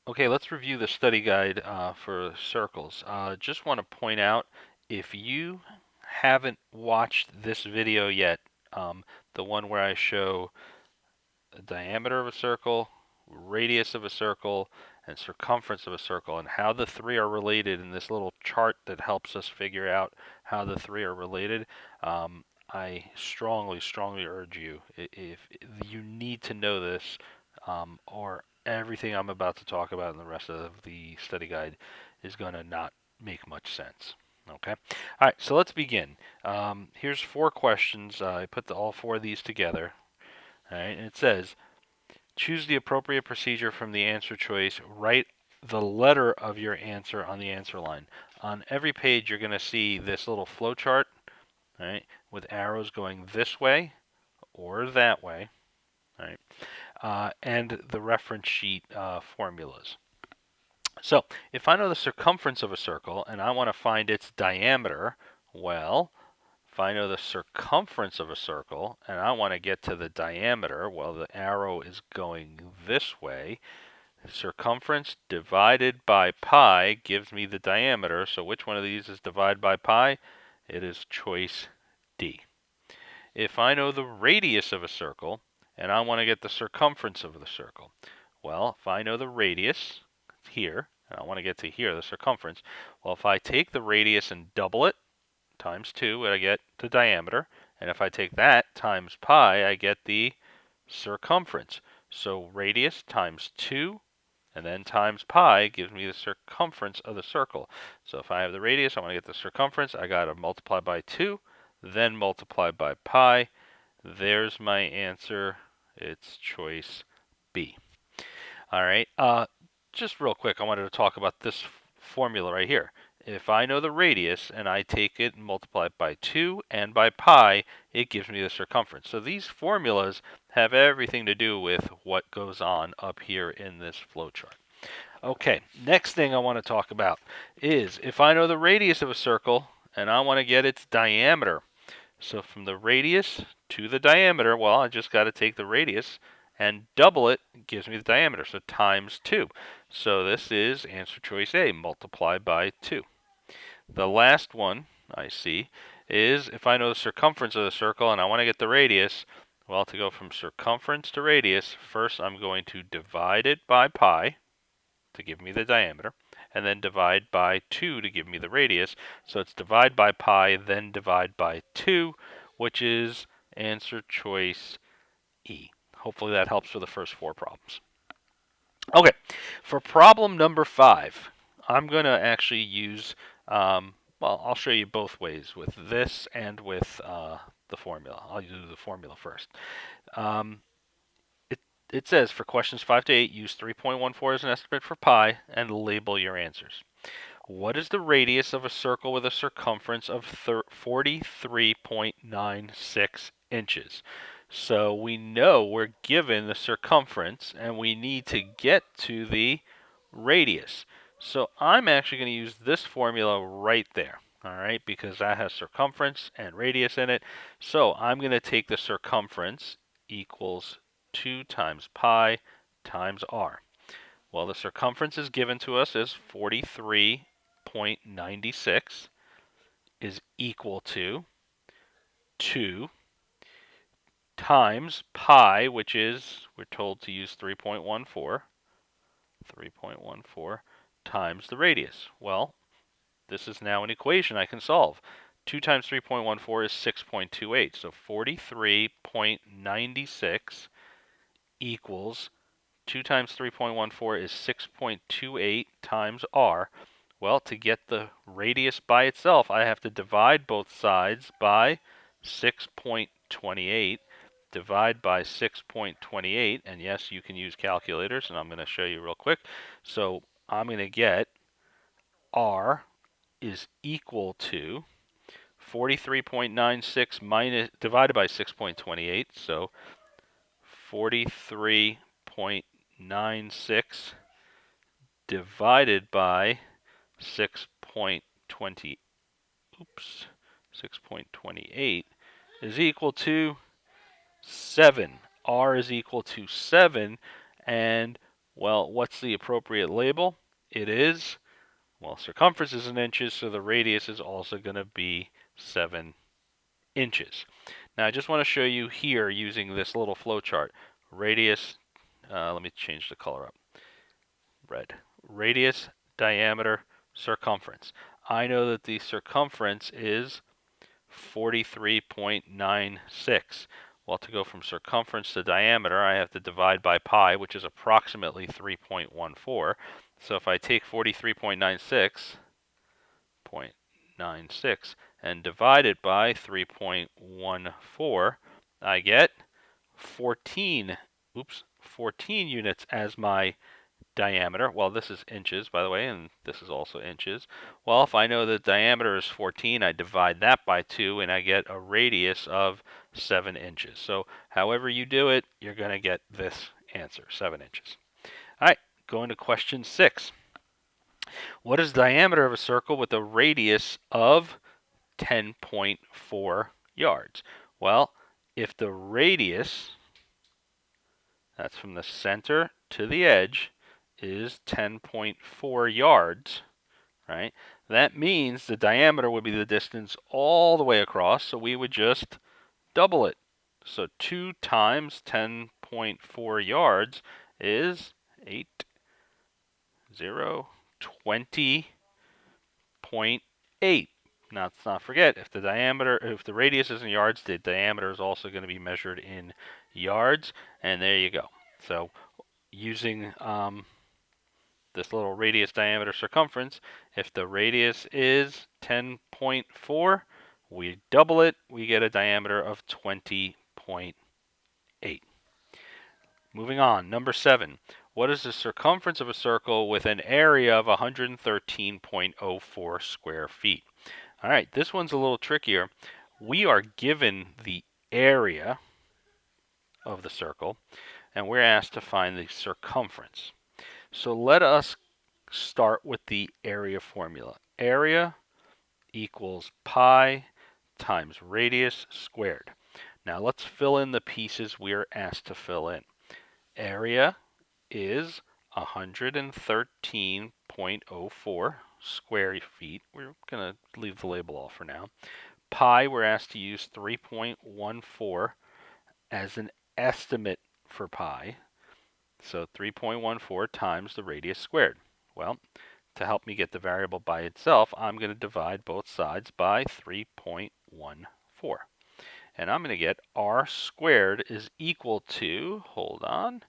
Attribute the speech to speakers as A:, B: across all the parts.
A: Okay, let's review the study guide for circles. Just want to point out, if you haven't watched this video yet, the one where I show the diameter of a circle, radius of a circle, and circumference of a circle, and how the three are related in this little chart that helps us figure out how the three are related. I strongly, strongly urge you, if you need to know this, or everything I'm about to talk about in the rest of the study guide is going to not make much sense. Okay. All right. So let's begin. Here's four questions. I put all four of these together. All right, and it says, choose the appropriate procedure from the answer choice. Write the letter of your answer on the answer line. On every page, you're going to see this little flow chart, right, with arrows going this way or that way, right, and the reference sheet formulas. So, if I know the circumference of a circle and I want to find its diameter, well, if I know the circumference of a circle and I want to get to the diameter, well, the arrow is going this way. Circumference divided by pi gives me the diameter. So which one of these is divided by pi? It is choice D. If I know the radius of a circle and I want to get the circumference of the circle, well, if I know the radius here, and I want to get to here, the circumference, well, if I take the radius and double it, times 2, I get the diameter. And if I take that times pi, I get the circumference. So radius times 2 and then times pi gives me the circumference of the circle. So if I have the radius, I want to get the circumference. I got to multiply by 2, then multiply by pi. There's my answer. It's choice B. All right. Just real quick, I wanted to talk about this formula right here. If I know the radius and I take it and multiply it by 2 and by pi, it gives me the circumference. So these formulas have everything to do with what goes on up here in this flowchart. Okay, next thing I want to talk about is if I know the radius of a circle and I want to get its diameter. So from the radius to the diameter, well, I just got to take the radius and double it, gives me the diameter, so times 2. So this is answer choice A, multiply by 2. The last one I see is if I know the circumference of the circle and I want to get the radius, well, to go from circumference to radius, first I'm going to divide it by pi to give me the diameter, and then divide by 2 to give me the radius. So it's divide by pi, then divide by 2, which is answer choice E. Hopefully that helps for the first four problems. Okay, for problem number 5, I'm going to actually use, well, I'll show you both ways, with this and with the formula. I'll do the formula first. Um, it says for questions 5 to 8, use 3.14 as an estimate for pi and label your answers. What is the radius of a circle with a circumference of 43.96 inches? So we know we're given the circumference and we need to get to the radius. So I'm actually going to use this formula right there, all right, because that has circumference and radius in it. So I'm going to take the circumference equals 2 times pi times r. Well, the circumference is given to us as 43.96 is equal to 2 times pi, which is, we're told to use 3.14 times the radius. Well, this is now an equation I can solve. 2 times 3.14 is 6.28. So 43.96 equals 2 times 3.14 is 6.28 times r. Well, to get the radius by itself, I have to divide both sides by 6.28. Divide by 6.28, and yes, you can use calculators, and I'm going to show you real quick. So I'm going to get r is equal to 43.96 minus divided by 6.28, so 43.96 divided by 6.20, oops, 6.28 is equal to 7. R is equal to 7, and Well, what's the appropriate label? It is, well, circumference is in inches, so the radius is also going to be 7 inches. Now, I just want to show you here using this little flow chart. Radius, let me change the color up. Red. Radius, diameter, circumference. I know that the circumference is 43.96. Well, to go from circumference to diameter, I have to divide by pi, which is approximately 3.14. So if I take 43.96 and divide it by 3.14, I get 14 units as my diameter. Well, this is inches, by the way, and this is also inches. Well, if I know the diameter is 14, I divide that by 2, and I get a radius of 7 inches. So however you do it, you're going to get this answer, 7 inches. All right, going to question 6. What is the diameter of a circle with a radius of 10.4 yards? Well, if the radius, that's from the center to the edge, is 10.4 yards, right? That means the diameter would be the distance all the way across, so we would just double it. So 2 times 10.4 yards is 20.8. Now, let's not forget, if the radius is in yards, the diameter is also going to be measured in yards, and there you go. So using this little radius, diameter, circumference, if the radius is 10.4, we double it, we get a diameter of 20.8. Moving on, number 7. What is the circumference of a circle with an area of 113.04 square feet? All right, this one's a little trickier. We are given the area of the circle, and we're asked to find the circumference. So let us start with the area formula. Area equals pi times radius squared. Now let's fill in the pieces we're asked to fill in. Area is 113.04 square feet. We're going to leave the label off for now. Pi, we're asked to use 3.14 as an estimate for pi. So 3.14 times the radius squared. Well, to help me get the variable by itself, I'm going to divide both sides by 3.14. And I'm going to get r squared is equal to, hold on,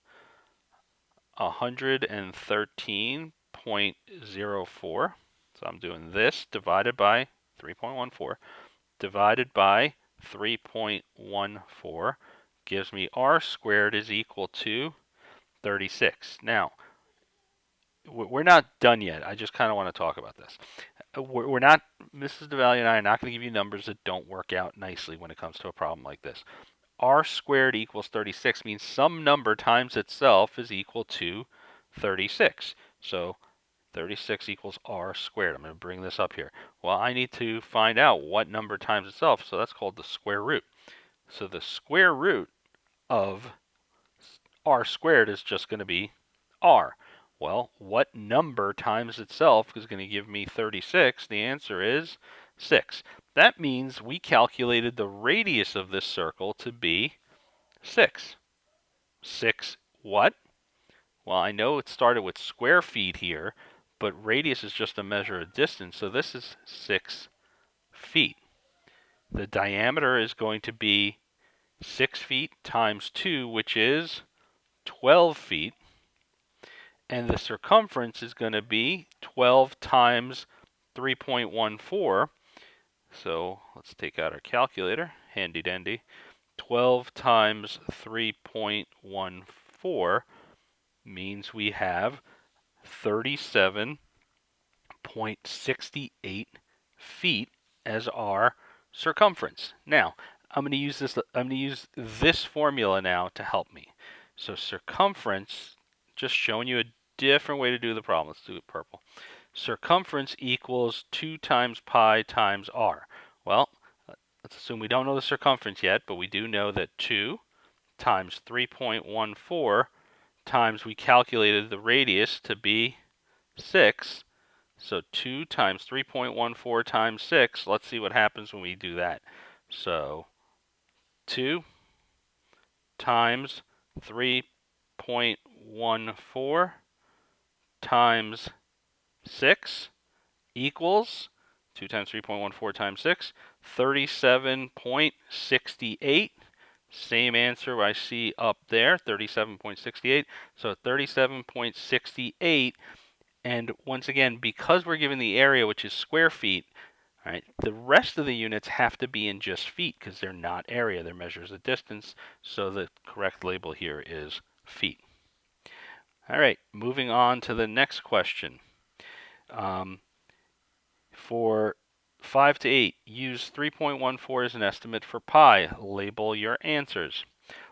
A: 113.04. So I'm doing this divided by 3.14 divided by 3.14 gives me r squared is equal to 36. Now, we're not done yet. I just kind of want to talk about this. We're not, Mrs. DeValle and I are not going to give you numbers that don't work out nicely when it comes to a problem like this. R squared equals 36 means some number times itself is equal to 36. So 36 equals r squared. I'm going to bring this up here. Well, I need to find out what number times itself, so that's called the square root. So the square root of r squared is just going to be r. Well, what number times itself is going to give me 36? The answer is 6. That means we calculated the radius of this circle to be 6. 6 what? Well, I know it started with square feet here, but radius is just a measure of distance, so this is 6 feet. The diameter is going to be 6 feet times 2, which is 12 feet. And the circumference is going to be 12 times 3.14. So let's take out our calculator, handy dandy. 12 times 3.14 means we have 37.68 feet as our circumference. Now, I'm going to use this formula now to help me. So circumference, just showing you a different way to do the problem. Let's do it purple. Circumference equals 2 times pi times r. Well, let's assume we don't know the circumference yet, but we do know that 2 times 3.14 times we calculated the radius to be 6. So 2 times 3.14 times 6. Let's see what happens when we do that. So 2 times 3.14 times 6 equals 2 times 3.14 times 6, 37.68. Same answer I see up there, 37.68. So 37.68. And once again, because we're given the area, which is square feet, all right, the rest of the units have to be in just feet because they're not area. They're measures of distance. So the correct label here is feet. All right, moving on to the next question. For 5 to 8, use 3.14 as an estimate for pi. Label your answers.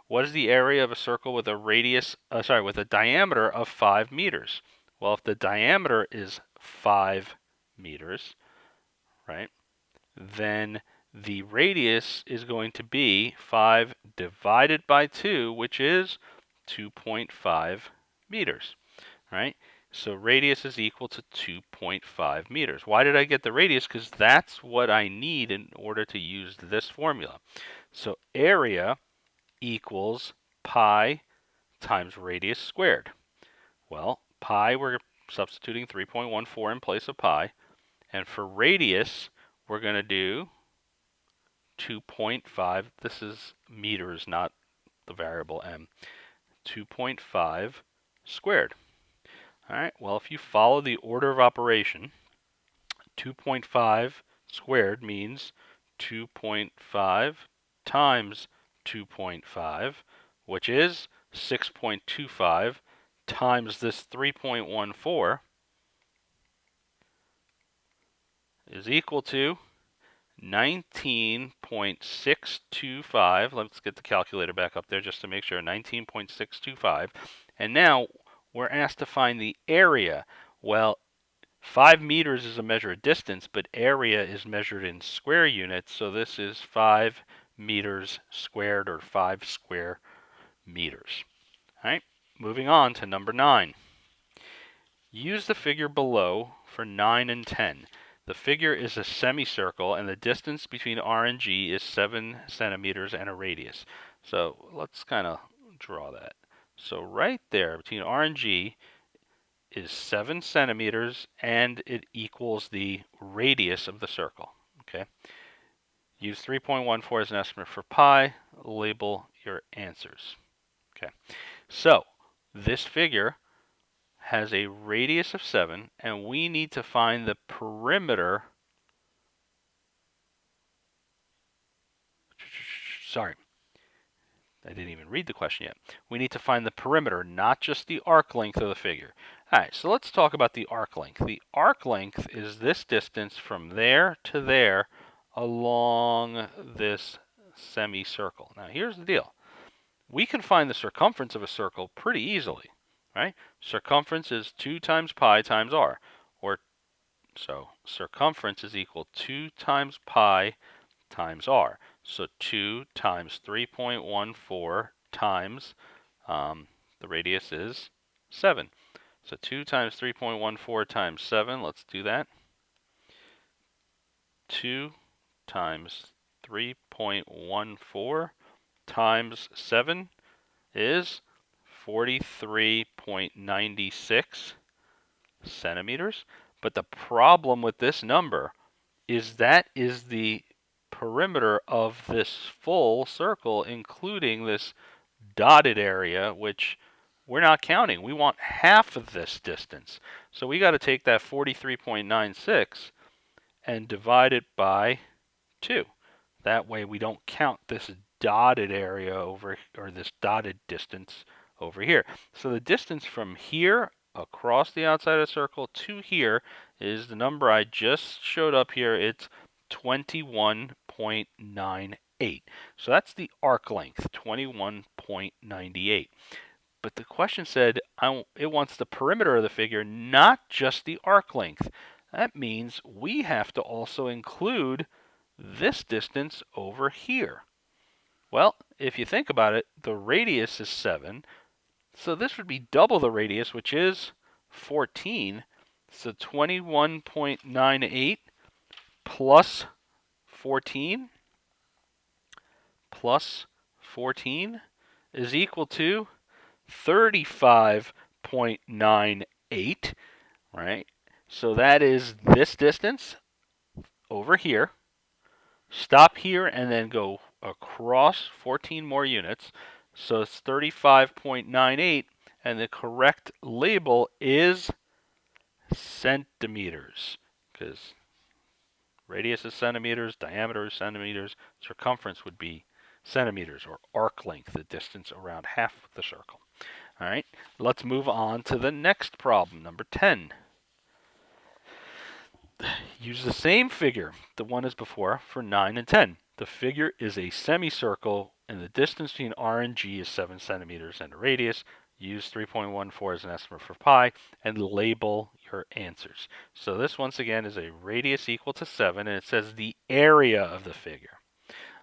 A: What is the area of a circle with a radius, with a diameter of 5 meters? Well, if the diameter is 5 meters, right, then the radius is going to be 5 divided by 2, which is 2.5 meters, right? So radius is equal to 2.5 meters. Why did I get the radius? Because that's what I need in order to use this formula. So area equals pi times radius squared. Well, pi, we're substituting 3.14 in place of pi. And for radius, we're going to do 2.5. This is meters, not the variable m. 2.5 squared. All right, well, if you follow the order of operation, 2.5 squared means 2.5 times 2.5, which is 6.25, times this 3.14 is equal to 19.625. Let's get the calculator back up there just to make sure. 19.625. And now we're asked to find the area. Well, 5 meters is a measure of distance, but area is measured in square units, so this is 5 meters squared, or 5 square meters. All right, moving on to number 9. Use the figure below for 9 and 10. The figure is a semicircle, and the distance between R and G is 7 centimeters and a radius. So let's kind of draw that. So right there between R and G is 7 centimeters, and it equals the radius of the circle. Okay. Use 3.14 as an estimate for pi. Label your answers. Okay. So this figure has a radius of 7, and we need to find the perimeter. Sorry, I didn't even read the question yet. We need to find the perimeter, not just the arc length of the figure. All right, so let's talk about the arc length. The arc length is this distance from there to there along this semicircle. Now, here's the deal. We can find the circumference of a circle pretty easily, right? Circumference is 2 times pi times r, so circumference is equal to 2 times pi times r. So 2 times 3.14 times the radius is 7. So 2 times 3.14 times 7, let's do that. 2 times 3.14 times 7 is 43.96 centimeters. But the problem with this number is that is the perimeter of this full circle, including this dotted area, which we're not counting. We want half of this distance. So we got to take that 43.96 and divide it by 2. That way we don't count this dotted area over, or this dotted distance over here. So the distance from here across the outside of the circle to here is the number I just showed up here. It's 21.98. So that's the arc length, 21.98. But the question said it wants the perimeter of the figure, not just the arc length. That means we have to also include this distance over here. Well, if you think about it, the radius is 7, So this would be double the radius, which is 14. So 21.98 plus 14 plus 14 is equal to 35.98, right? So that is this distance over here. Stop here and then go across 14 more units. So it's 35.98, and the correct label is centimeters, because radius is centimeters, diameter is centimeters, circumference would be centimeters, or arc length, the distance around half the circle. All right, let's move on to the next problem, number 10. Use the same figure, the one as before, for 9 and 10. The figure is a semicircle, and the distance between R and G is 7 centimeters, and the radius. Use 3.14 as an estimate for pi, and label your answers. So this, once again, is a radius equal to 7, and it says the area of the figure.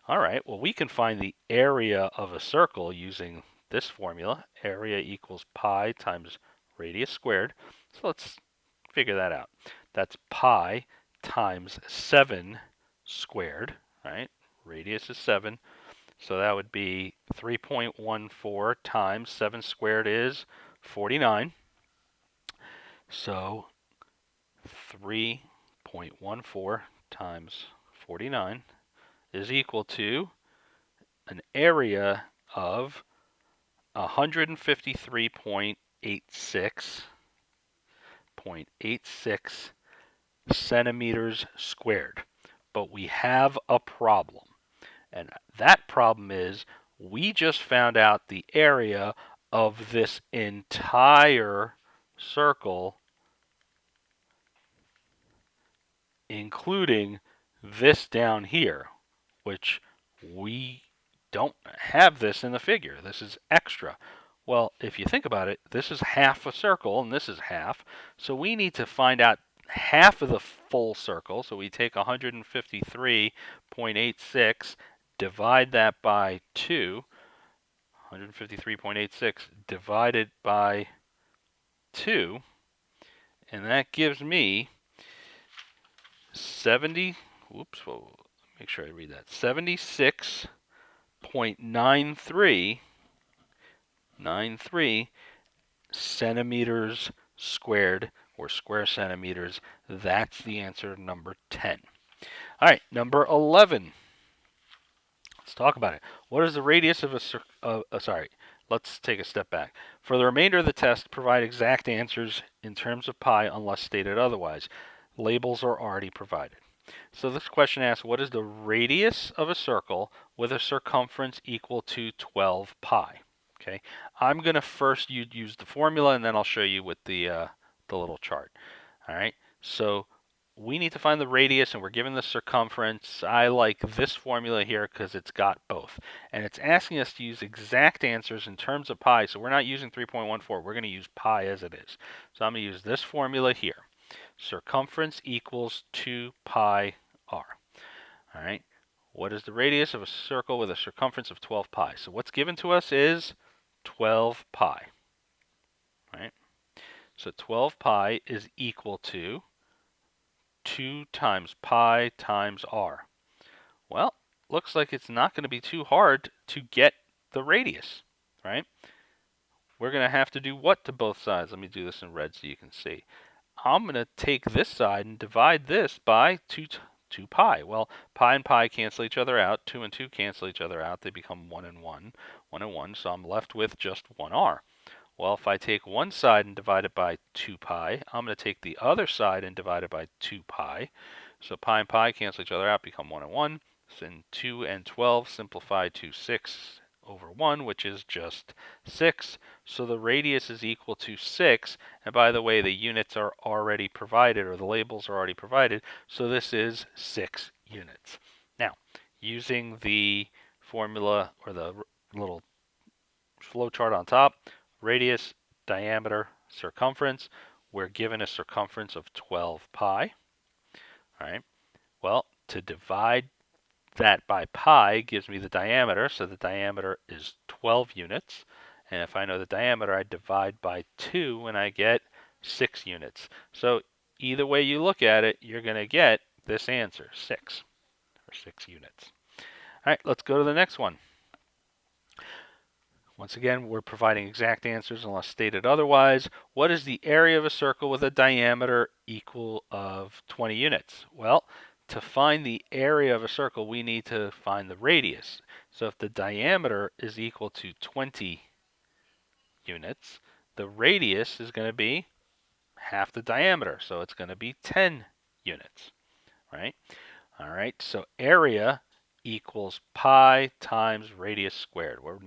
A: All right, well, we can find the area of a circle using this formula. Area equals pi times radius squared. So let's figure that out. That's pi times 7 squared, right? Radius is 7. So that would be 3.14 times 7 squared is 49. So 3.14 times 49 is equal to an area of 153.86 centimeters squared. But we have a problem. And that problem is we just found out the area of this entire circle, including this down here, which we don't have this in the figure. This is extra. Well, if you think about it, this is half a circle and this is half. So we need to find out half of the full circle. So we take 153.86, divide that by 2. 153.86 divided by 2. And that gives me 70. Whoops, well, make sure I read that. 76.93 centimeters squared, or square centimeters. That's the answer, number 10. All right, number 11. Let's talk about it. What is the radius of a let's take a step back. For the remainder of the test, provide exact answers in terms of pi unless stated otherwise. Labels are already provided. So this question asks, what is the radius of a circle with a circumference equal to 12 pi? Okay, I'm going to first use the formula, and then I'll show you with the little chart. All right, so we need to find the radius, and we're given the circumference. I like this formula here because it's got both. And it's asking us to use exact answers in terms of pi, so we're not using 3.14. We're going to use pi as it is. So I'm going to use this formula here. Circumference equals 2 pi r. All right. What is the radius of a circle with a circumference of 12 pi? So what's given to us is 12 pi. Right? So 12 pi is equal to 2 times pi times r. Well, looks like it's not going to be too hard to get the radius, right? We're going to have to do what to both sides? Let me do this in red so you can see. I'm going to take this side and divide this by 2 pi. Well, pi and pi cancel each other out. 2 and 2 cancel each other out. They become 1 and 1. 1 and 1, so I'm left with just 1r. Well, if I take one side and divide it by 2 pi, I'm going to take the other side and divide it by 2 pi. So pi and pi cancel each other out, become 1 and 1. Then 2 and 12 simplify to 6 over 1, which is just 6. So the radius is equal to 6. And by the way, the units are already provided, or the labels are already provided. So this is 6 units. Now, using the formula, or the little flow chart on top, radius, diameter, circumference. We're given a circumference of 12 pi. All right. Well, to divide that by pi gives me the diameter, so the diameter is 12 units. And if I know the diameter, I divide by 2 and I get 6 units. So either way you look at it, you're going to get this answer, 6, or 6 units. All right, let's go to the next one. Once again, we're providing exact answers unless stated otherwise. What is the area of a circle with a diameter equal of 20 units? Well, to find the area of a circle, we need to find the radius. So if the diameter is equal to 20 units, the radius is going to be half the diameter. So it's going to be 10 units, right? All right, so area equals pi times radius squared. We're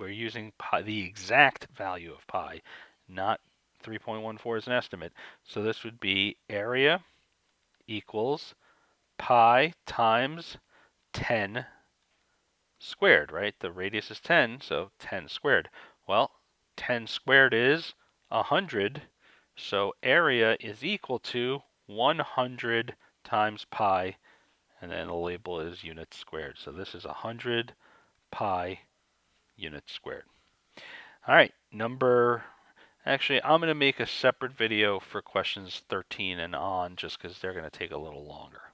A: using pi, the exact value of pi, not 3.14 as an estimate. So this would be area equals pi times 10 squared, right? The radius is 10, so 10 squared. Well, 10 squared is 100, so area is equal to 100 times pi, and then the label is units squared. So this is 100 pi units squared. All right, actually, I'm going to make a separate video for questions 13 and on just because they're going to take a little longer.